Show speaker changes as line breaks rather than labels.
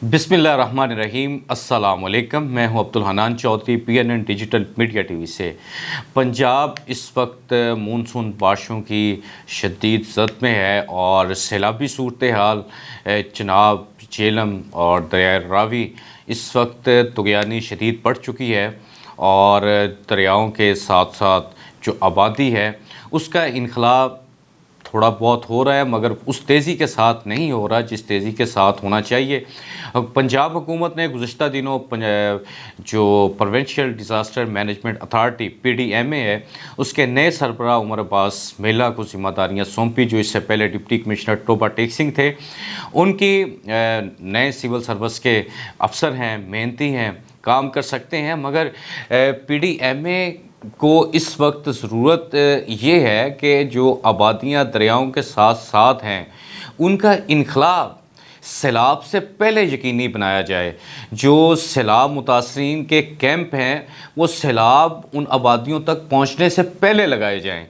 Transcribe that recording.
बिस्मिल्लाहिर्रहमानिर्रहीम अस्सलाम वालेकुम। मैं हूं Abdul Hanan Chaudhry, PNN digital media TV से। पंजाब इस वक्त मानसून बारिशों की शदीद ज़द में है और सैलाबी सूरत हाल चिनाब, झेलम और दरिया रावी इस वक्त तुग़यानी शदीद बढ़ चुकी है और दरियाओं के साथ साथ जो आबादी है उसका इनखला थोड़ा बहुत हो रहा है, मगर उस तेज़ी के साथ नहीं हो रहा जिस तेज़ी के साथ होना चाहिए। पंजाब हुकूमत ने गुज़श्ता दिनों जो provincial disaster management authority PDMA है, उसके नए सरबराह उमर अब्बास मेला को ज़िम्मेदारियाँ सौंपी, जो इससे पहले डिप्टी कमिश्नर टोबा टेक सिंह थे। उनकी नए सिविल सर्विस के अफसर हैं, मेहनती हैं, काम कर सकते हैं, मगर PDMA को इस वक्त ज़रूरत ये है कि जो आबादियाँ दरियाओं के साथ साथ हैं उनका इनखला सैलाब से पहले यकीनी बनाया जाए। जो सैलाब मुतासरीन के कैंप हैं वो सैलाब उन आबादियों तक पहुँचने से पहले लगाए जाएँ।